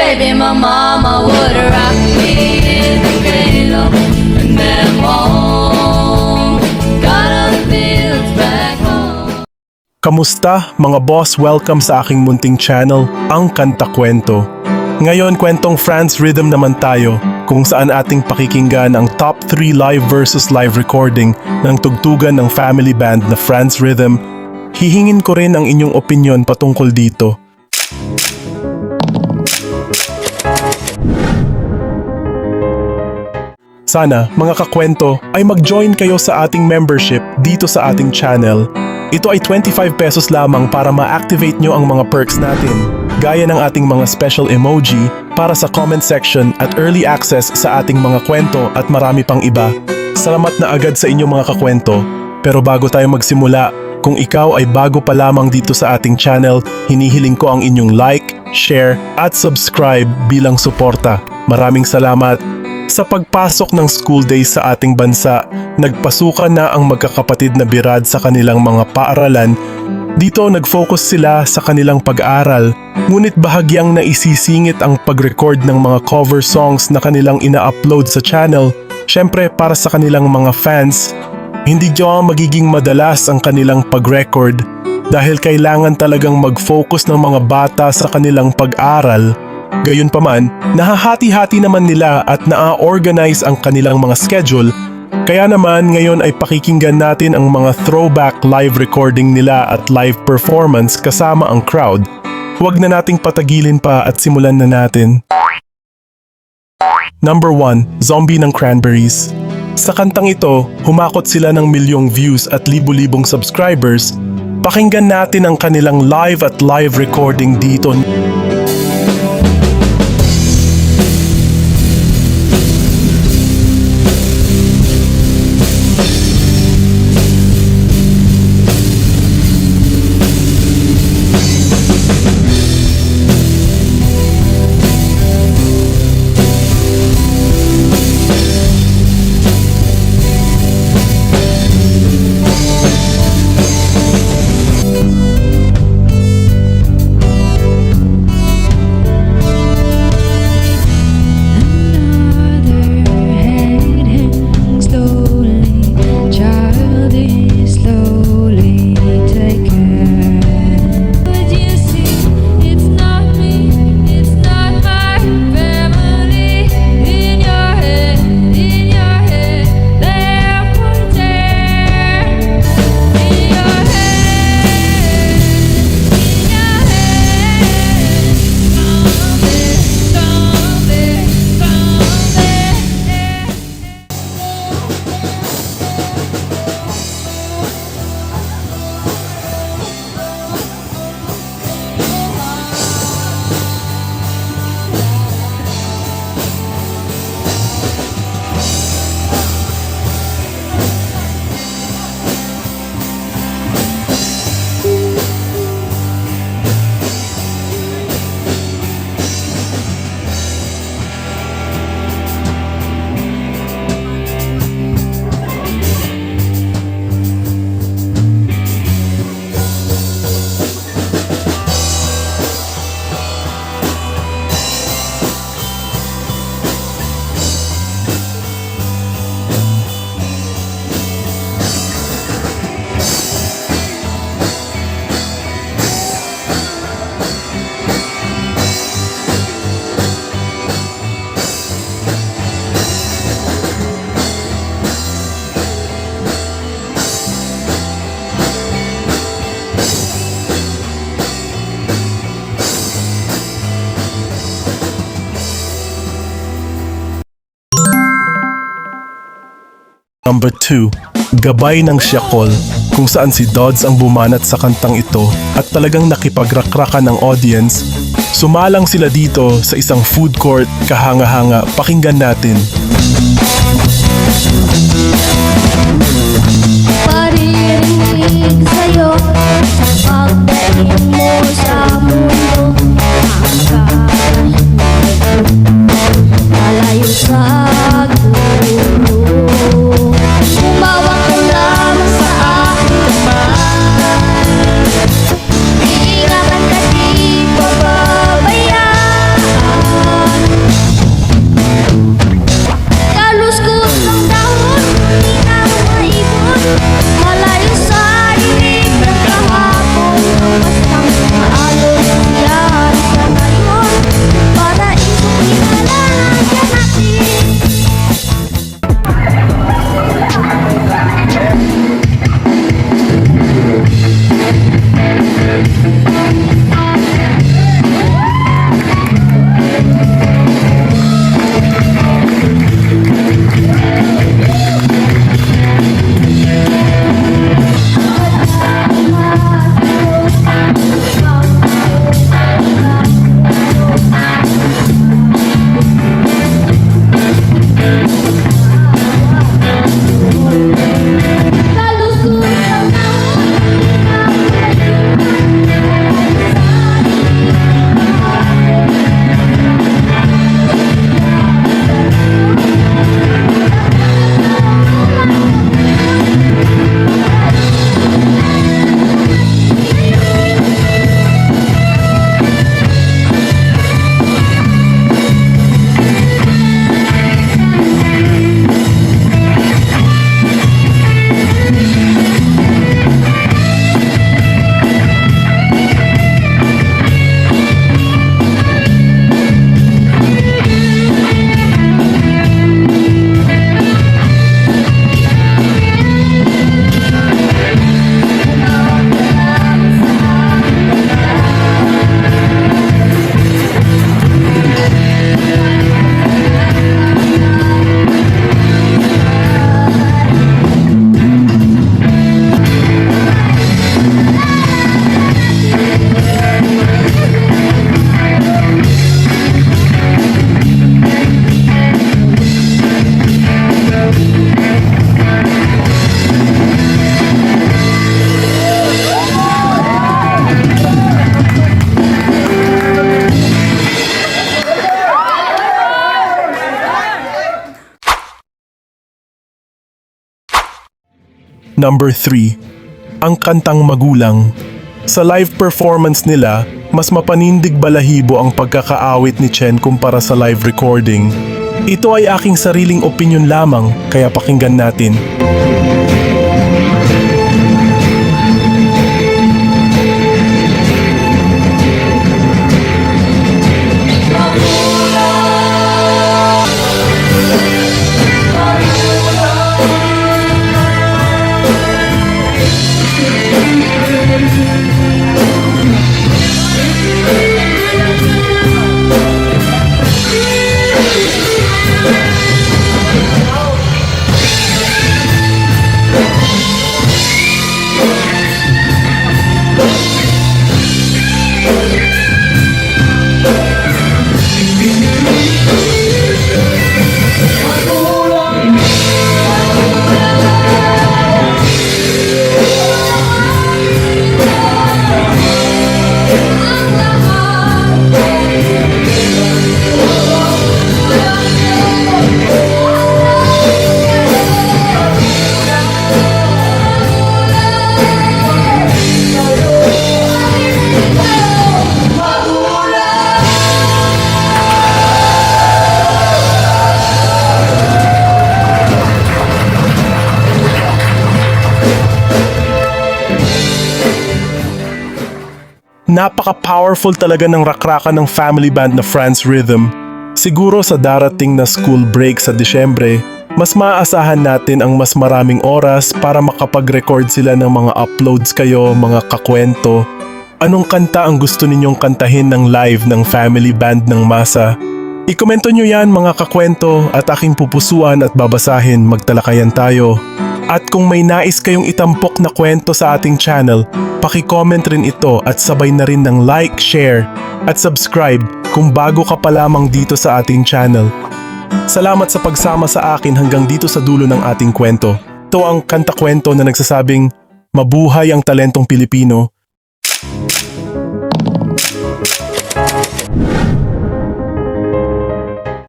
baby, my mama would rock me in the cradle and then home. Got on the fields back home. Kamusta mga boss? Welcome sa aking munting channel, Ang Kanta Kwento. Ngayon, kwentong France Rhythm naman tayo, kung saan ating pakikinggan ang top 3 live versus live recording ng tugtugan ng family band na France Rhythm. Hihingin ko rin ang inyong opinyon patungkol dito. Sana, mga kakwento, ay mag-join kayo sa ating membership dito sa ating channel. Ito ay 25 pesos lamang para ma-activate nyo ang mga perks natin, gaya ng ating mga special emoji para sa comment section at early access sa ating mga kwento at marami pang iba. Salamat na agad sa inyong mga kakwento. Pero bago tayo magsimula, kung ikaw ay bago pa lamang dito sa ating channel, hinihiling ko ang inyong like, share at subscribe bilang suporta. Maraming salamat. Sa pagpasok ng school days sa ating bansa, nagpasukan na ang magkakapatid na Birad sa kanilang mga paaralan. Dito nag-focus sila sa kanilang pag-aral, ngunit bahagyang naisisingit ang pag-record ng mga cover songs na kanilang ina-upload sa channel, syempre para sa kanilang mga fans. Hindi diyan magiging madalas ang kanilang pag-record dahil kailangan talagang mag-focus ng mga bata sa kanilang pag-aral. Gayunpaman, nahahati-hati naman nila at naa-organize ang kanilang mga schedule, kaya naman ngayon ay pakikinggan natin ang mga throwback live recording nila at live performance kasama ang crowd. Huwag na nating patagilin pa at simulan na natin. Number 1, Zombie ng Cranberries. Sa kantang ito, humakot sila ng milyong views at libu-libong subscribers. Pakinggan natin ang kanilang live at live recording dito. Number 2, Gabay ng Siakol, kung saan si Dodds ang bumanat sa kantang ito at talagang nakipagrakrakan ng audience. Sumalang sila dito sa isang food court, kahanga-hanga. Pakinggan natin. Paririnig sa'yo sa pagdating mo sa mundo. Malayo sa dulo. Umawak ka lamang sa aking kamay. Iingatan ka, di pababayaan. Number 3. Ang kantang magulang. Sa live performance nila, mas mapanindig balahibo ang pagkakaawit ni Chen kumpara sa live recording. Ito ay aking sariling opinyon lamang, kaya pakinggan natin. Napaka-powerful talaga ng rakraka ng family band na France Rhythm. Siguro sa darating na school break sa Disyembre, mas maaasahan natin ang mas maraming oras para makapag-record sila ng mga uploads kayo, mga kakwento. Anong kanta ang gusto ninyong kantahin ng live ng family band ng Masa? Ikomento nyo yan mga kakwento at aking pupusuan at babasahin, magtalakayan tayo. At kung may nais kayong itampok na kwento sa ating channel, paki-comment rin ito at sabay na rin ng like, share at subscribe kung bago ka pa lamang dito sa ating channel. Salamat sa pagsama sa akin hanggang dito sa dulo ng ating kwento. Ito ang kanta-kwento na nagsasabing, mabuhay ang talentong Pilipino,